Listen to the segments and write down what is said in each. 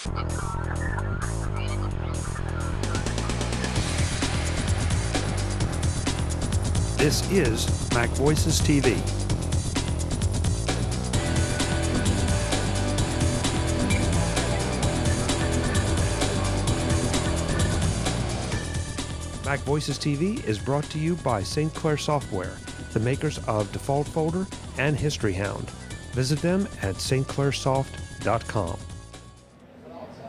This is MacVoices TV. MacVoices TV is brought to you by St. Clair Software, the makers of Default Folder and History Hound. Visit them at stclairsoft.com.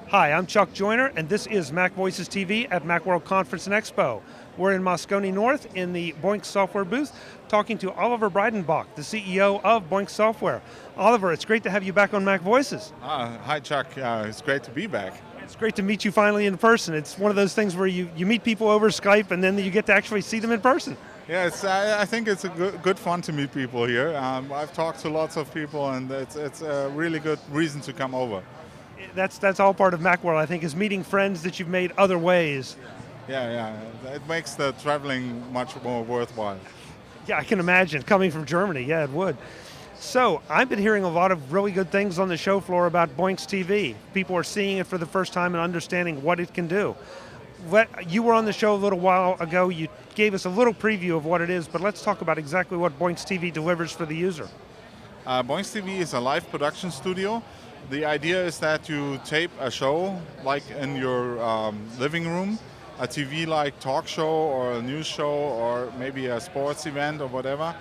Hi, I'm Chuck Joyner, and this is MacVoices TV at Macworld Conference and Expo. We're in Moscone North in the Boinx Software booth, talking to Oliver Breidenbach, the CEO of Boinx Software. Oliver, it's great to have you back on MacVoices. Hi, Chuck. It's great to be back. It's great to meet you finally in person. It's one of those things where you meet people over Skype and then you get to actually see them in person. Yeah, I think it's a good fun to meet people here. I've talked to lots of people, and it's a really good reason to come over. That's all part of Macworld, I think, is meeting friends that you've made other ways. Yeah. It makes the traveling much more worthwhile. Yeah, I can imagine. Coming from Germany, yeah, it would. So, I've been hearing a lot of really good things on the show floor about BoinxTV. People are seeing it for the first time and understanding what it can do. You were on the show a little while ago. You gave us a little preview of what it is, but let's talk about exactly what BoinxTV delivers for the user. BoinxTV is a live production studio. The idea is that you tape a show, like in your living room, a TV-like talk show or a news show or maybe a sports event or whatever.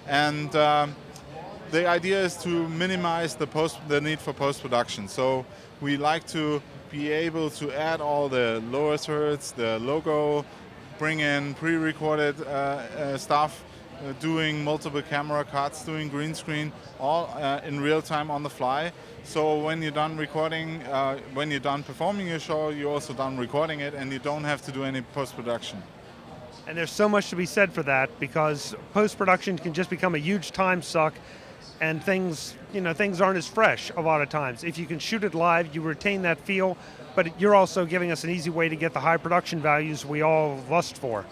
And the idea is to minimize the need for post-production. So we like to be able to add all the lower thirds, the logo, bring in pre-recorded stuff, doing multiple camera cuts, doing green screen, all in real time on the fly. So when you're done recording, when you're done performing your show, you're also done recording it, and you don't have to do any post-production. And there's so much to be said for that, because post-production can just become a huge time suck, and things aren't as fresh a lot of times. If you can shoot it live, you retain that feel, but you're also giving us an easy way to get the high production values we all lust for.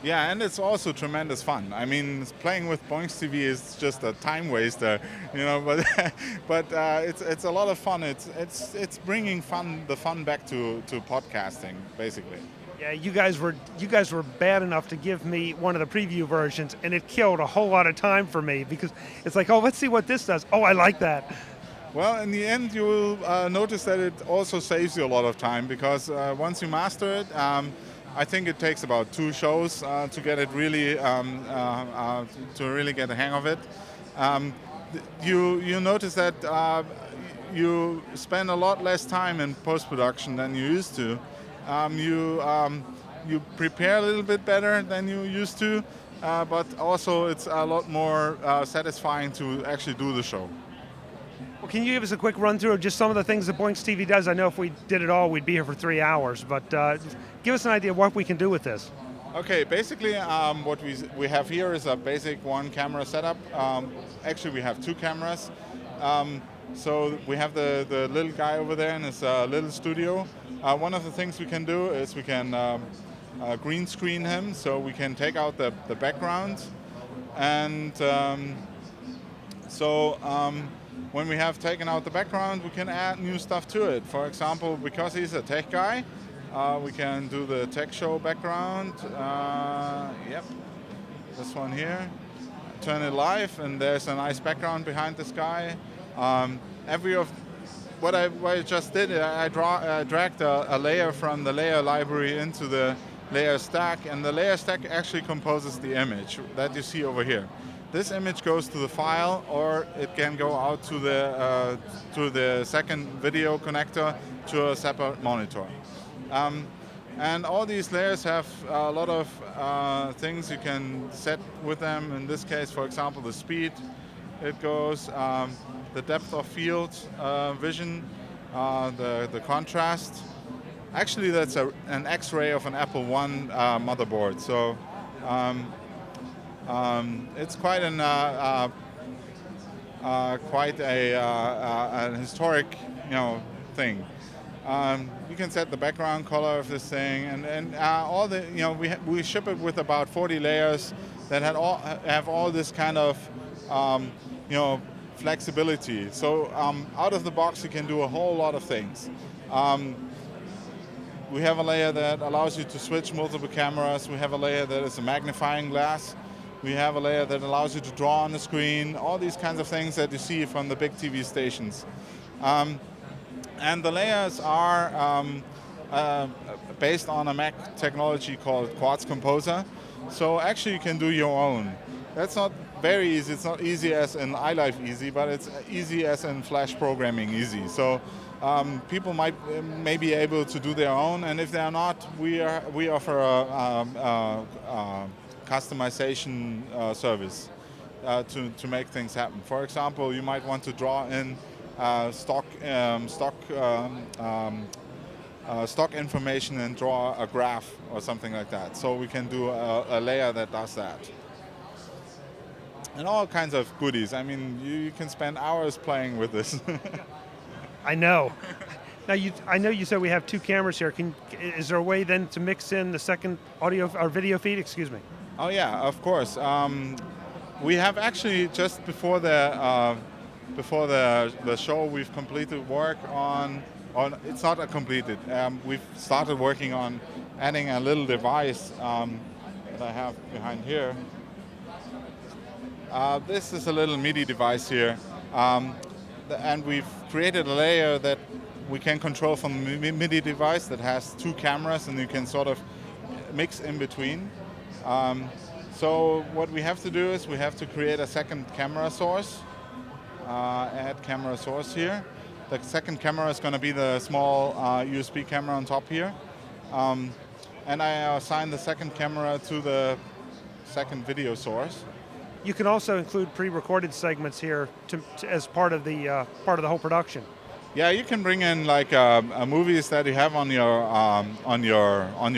Yeah, and it's also tremendous fun. I mean, playing with BoinxTV is just a time waster, but it's a lot of fun. It's bringing the fun back to podcasting, basically. Yeah, you guys were bad enough to give me one of the preview versions, and it killed a whole lot of time for me, because it's like, oh, let's see what this does. Oh, I like that. Well, in the end, you will notice that it also saves you a lot of time, because once you master it, I think it takes about 2 shows to get it really to really get the hang of it. You notice that you spend a lot less time in post-production than you used to. You prepare a little bit better than you used to, but also it's a lot more satisfying to actually do the show. Well, can you give us a quick run through of just some of the things that BoinxTV does? I know if we did it all, we'd be here for 3 hours, but give us an idea of what we can do with this. Okay, basically what we have here is a basic 1-camera setup. Actually, we have 2 cameras. So we have the little guy over there in his little studio. One of the things we can do is we can green screen him, so we can take out the background. And when we have taken out the background, we can add new stuff to it. For example, because he's a tech guy, we can do the tech show background. Yep, this one here. Turn it live, and there's a nice background behind this guy. What I just did, I dragged a layer from the layer library into the layer stack, and the layer stack actually composes the image that you see over here. This image goes to the file, or it can go out to the second video connector to a separate monitor. And all these layers have a lot of things you can set with them. In this case, for example, the speed it goes, the depth of field vision, the contrast. Actually, that's an X-ray of an Apple I motherboard. So it's quite an historic, thing. You can set the background color of this thing, and all the, we ship it with about 40 layers that have all this kind of, flexibility. So out of the box, you can do a whole lot of things. We have a layer that allows you to switch multiple cameras. We have a layer that is a magnifying glass. We have a layer that allows you to draw on the screen, all these kinds of things that you see from the big TV stations. And the layers are based on a Mac technology called Quartz Composer. So actually you can do your own. That's not very easy. It's not easy as in iLife easy, but it's easy as in Flash programming easy. So people may be able to do their own, and if they are not, we offer a customization service to make things happen. For example, you might want to draw in stock information and draw a graph or something like that. So we can do a layer that does that. And all kinds of goodies. I mean, you can spend hours playing with this. I know. Now, I know you said we have two cameras here. Is there a way then to mix in the second audio or video feed? Excuse me. Oh yeah, of course. We have actually just before the show, we've completed work on. It's not completed. We've started working on adding a little device that I have behind here. This is a little MIDI device here. And we've created a layer that we can control from the MIDI device that has two cameras, and you can sort of mix in between. So what we have to do is we have to create a second camera source. Add camera source here. The second camera is going to be the small USB camera on top here. And I assign the second camera to the second video source. You can also include pre-recorded segments here as part of the whole production. Yeah, you can bring in like movies that you have on your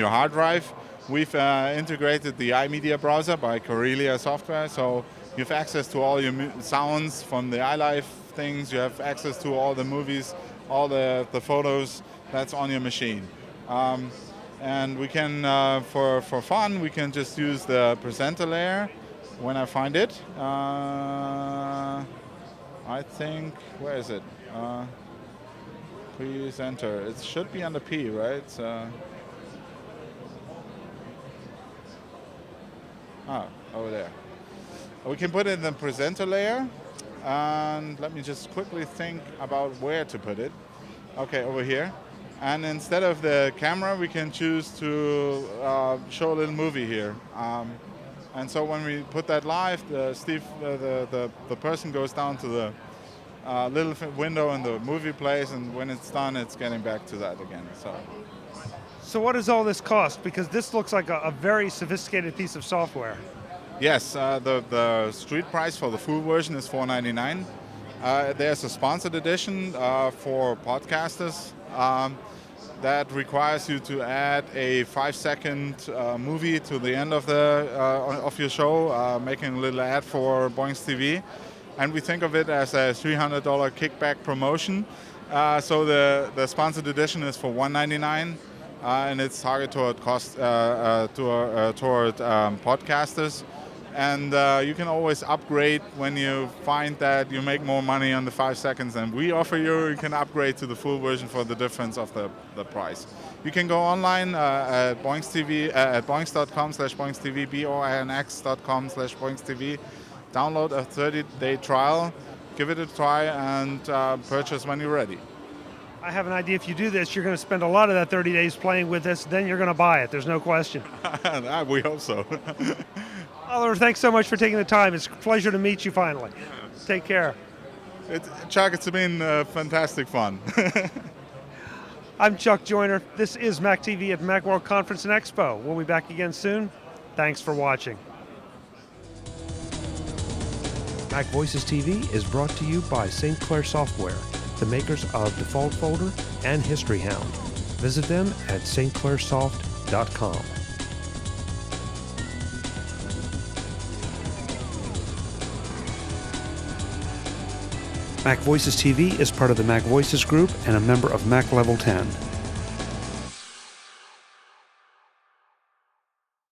hard drive. We've integrated the iMedia browser by Boinx Software, so you have access to all your sounds from the iLife things. You have access to all the movies, all the photos that's on your machine. And we can, for fun, we can just use the presenter layer. When I find it, I think, where is it? Presenter. It should be under P, right? Over there. We can put it in the presenter layer, and let me just quickly think about where to put it. Okay, over here. And instead of the camera, we can choose to show a little movie here. And so when we put that live, the person goes down to the little window and the movie plays, and when it's done, it's getting back to that again. So what does all this cost? Because this looks like a very sophisticated piece of software. Yes, the street price for the full version is $4.99. There's a sponsored edition for podcasters. That requires you to add a 5-second movie to the end of your show, making a little ad for BoinxTV, and we think of it as a $300 kickback promotion. So the sponsored edition is for $199, and it's targeted toward podcasters. And you can always upgrade when you find that you make more money on the 5 seconds than we offer you. You can upgrade to the full version for the difference of the price. You can go online at BoinxTV, at boinx.com/BoinxTV, boinx.com/BoinxTV. Download a 30-day trial, give it a try, and purchase when you're ready. I have an idea. If you do this, you're going to spend a lot of that 30 days playing with this, then you're going to buy it. There's no question. We hope so. Oliver, thanks so much for taking the time. It's a pleasure to meet you finally. Yeah. Take care. Chuck, it's been fantastic fun. I'm Chuck Joyner. This is MacTV at Macworld Conference and Expo. We'll be back again soon. Thanks for watching. MacVoices TV is brought to you by St. Clair Software, the makers of Default Folder and History Hound. Visit them at stclairsoft.com. MacVoices TV is part of the MacVoices Group and a member of Mac Level 10.